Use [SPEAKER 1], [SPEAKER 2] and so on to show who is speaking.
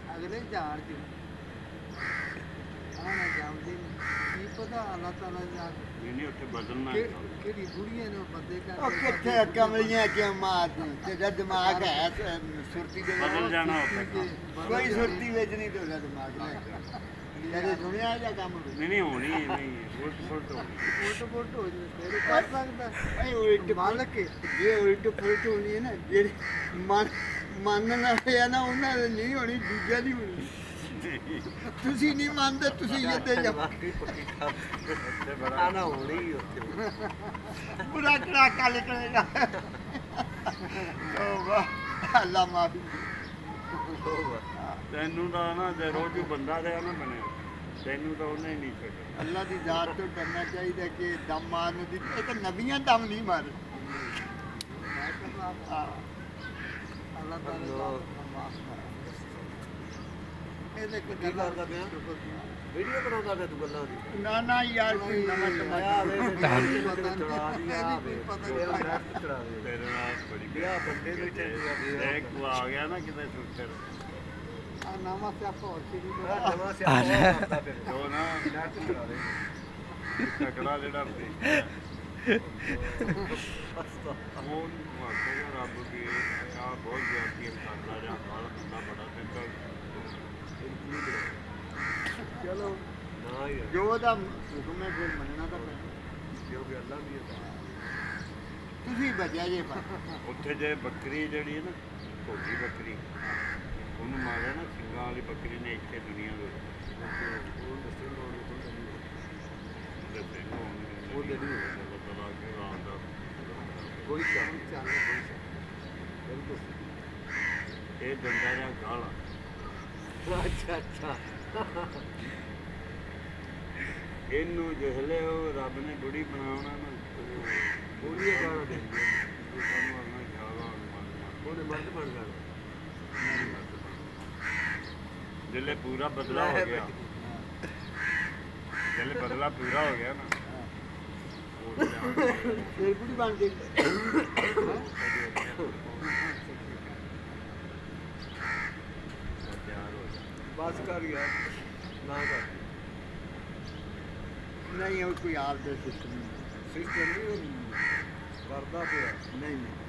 [SPEAKER 1] अगले जान च आना जामदे की पता अल्लाह ताला जान
[SPEAKER 2] नहीं उत्थे बदलना
[SPEAKER 1] केड़ी बुढ़िया ने बंदे का
[SPEAKER 3] ਉਹ ਕਿੱਥੇ ਕਮਲੀਆਂ ਕਿਉਂ ਮਾਰਦੇ ਤੇਰਾ ਦਿਮਾਗ ਹੈ ਸੁਰਤੀ ਦੇ
[SPEAKER 2] बदल जाना होता है
[SPEAKER 3] ਕੋਈ ਸੁਰਤੀ ਵਿੱਚ ਨਹੀਂ ਤੇਰਾ ਦਿਮਾਗ ਨੇ ਕਦੇ ਸੁਣਿਆ ਜਾਂ ਕੰਮ
[SPEAKER 2] नहीं होनी है नहीं उल्ट पुल्ट होनी
[SPEAKER 1] उल्ट हो जाए तेरे कर सकता
[SPEAKER 3] ਐ ਉਲਟ
[SPEAKER 1] मालक के
[SPEAKER 3] ਜੇ ਉਲਟ ਪੁਲਟ ਹੋਣੀ ਹੈ ਨਾ ਜਿਹੜੀ ਮੰਨਣ ਵਾਲੇ ਆ ਨਾ ਉਹਨਾਂ ਦੀ ਨਹੀਂ ਹੋਣੀ ਦੂਜਿਆਂ ਦੀ ਹੋਣੀ ਤੁਸੀਂ ਨਹੀਂ ਮੰਨਦੇ ਤੁਸੀਂ ਇੱਥੇ ਜਾ
[SPEAKER 2] उत्थे बड़ा
[SPEAKER 4] ਆਣਾ ਹੋਣੀ ਹੀ ਉੱਥੇ
[SPEAKER 3] ਬੁਰਾ ਕੜਾਕਾ ਨਿਕਲੇਗਾ ਤੋਬਾ ਅੱਲਾ ਮਾਫੀ
[SPEAKER 2] ਤੈਨੂੰ ਤਾਂ ਨਾ ਜੇ ਰੋਜ਼ੂ ਬੰਦਾ ਰਿਹਾ ਨਾ ਬਣਿਆ ਤੈਨੂੰ ਤਾਂ ਉਹਨੇ ਨਹੀਂ ਛੱਡਿਆ
[SPEAKER 3] ਅੱਲਾ ਦੀ ਜ਼ਾਤ ਤੋਂ ਡਰਨਾ ਚਾਹੀਦਾ ਕਿ ਦਮ ਮਾਰਨ ਦੀ ਇਹ ਤਾਂ ਨਬੀਆਂ ਦਮ ਨਹੀਂ ਮਾਰੇ
[SPEAKER 1] अल्लाह ताला माफ कर ਇਹਦੇ ਕੋ
[SPEAKER 4] ਕੀ ਕਰਦਾ ਪਿਆ ਵੀਡੀਓ ਬਣਾਉਂਦਾ ਪਿਆ ਤੂੰ ਗੱਲਾਂ ਦੀ
[SPEAKER 3] ਨਾ ਨਾ ਯਾਰ ਕੋਈ ਨਵਾਂ
[SPEAKER 4] ਆਇਆ ਵੇ
[SPEAKER 1] ਪਤਾ ਨਹੀਂ
[SPEAKER 4] ਚੜਾ ਦਿਆ ਵੇ
[SPEAKER 1] ਪਤਾ
[SPEAKER 4] ਤੇਰਾ ਨੈਟ ਚੜਾ ਦੇ
[SPEAKER 2] ਤੇਰੇ ਨਾਲ ਬੜੀ
[SPEAKER 4] ਵਿਆਹ ਬੰਦੇ ਦੇ ਵਿੱਚ
[SPEAKER 2] ਇੱਕ ਆ ਗਿਆ ਨਾ ਕਿਤੇ ਸੁੱਤਰ
[SPEAKER 1] ਆ ਨਾਮਾ ਸੇ ਆਪਾਂ ਹੋਰ ਚੀਜ਼
[SPEAKER 4] ਨਵਾਂ ਸਿਆਪਾ ਕਰਦਾ ਫਿਰ
[SPEAKER 2] ਜੋ ਨਾ
[SPEAKER 4] ਨੈਟ ਚੜਾ ਦੇ
[SPEAKER 2] ਤਕੜਾ ਜਿਹੜਾ ਸੀ ਉਹ ਮਾਰੇਗਾ ਰੱਬ ਵੀ ਆ ਬਹੁਤ ਜ਼ਿਆਦਤੀ ਕਰਦਾ ਜਾਂ ਬਾਲ ਬੰਦਾ ਬੜਾ ਸਿੰਪਲ
[SPEAKER 3] ਚਲੋ
[SPEAKER 4] ਨਾ ਯਾਰ
[SPEAKER 3] ਜੋ ਦਾ ਹੁਕਮ ਹੈ ਫਿਰ ਮੰਨਣਾ ਤਾਂ ਪੈਣਾ
[SPEAKER 4] ਜੋ ਵੀ ਅੱਲਾ ਦੀ ਹੈ
[SPEAKER 3] ਤੁਸੀਂ ਬਚਿਆ ਜੇ ਪਰ
[SPEAKER 2] ਉੱਥੇ ਜੇ ਬੱਕਰੀ ਜਿਹੜੀ ਹੈ ਨਾ ਘੋੜੀ ਬੱਕਰੀ ਉਹਨੂੰ ਮਾਰਿਆ ਨਾ ਸਿੰਘਾਂ ਵਾਲੀ ਬੱਕਰੀ ਨੇ ਇੱਥੇ ਦੁਨੀਆ ਦੇ
[SPEAKER 4] ਉਹ ਦੱਸੇ ਲੋੜ
[SPEAKER 2] ਉਹ ਜਿਹੜੀ ਪਤਾ ਕਿ ਰਾਮ ਦਾ
[SPEAKER 4] ਕੋਈ ਚੱਲ ਚੱਲ ਬਿਲਕੁਲ
[SPEAKER 2] ਇਹ ਦੰਦਾ ਰਿਹਾ ਗਾਲਾ
[SPEAKER 4] ਅੱਛਾ ਅੱਛਾ
[SPEAKER 2] ਇਹਨੂੰ ਜਿਹਲੇ ਉਹ ਰੱਬ ਨੇ ਬੁੜੀ ਬਣਾਉਣਾ ਨਾ
[SPEAKER 4] ਪੂਰੀ ਗਾਣਾ ਦੇ
[SPEAKER 2] ਸਾਨੂੰ ਆਉਣਾ ਜਾਵਾ
[SPEAKER 4] ਉਹਨੇ ਮਰਦ ਬਣ ਜਾਣਾ
[SPEAKER 2] ਜਿਲੇ ਪੂਰਾ ਬਦਲਾ ਹੋ ਗਿਆ ਜਿਲੇ ਬਦਲਾ ਪੂਰਾ ਹੋ ਗਿਆ ਨਾ
[SPEAKER 3] ਫਿਰ ਕੁੜੀ ਬਣ ਗਈ
[SPEAKER 4] ਬਸ ਕਰ ਯਾਰ ਨਾ ਕਰ
[SPEAKER 3] ਨਹੀਂ ਉਹ ਕੋਈ ਆਪ ਦਾ ਸਿਸਟਮ
[SPEAKER 4] ਸਿਸਟਮ ਨਹੀਂ ਕਰਦਾ ਪਿਆ
[SPEAKER 3] ਨਹੀਂ ਨਹੀਂ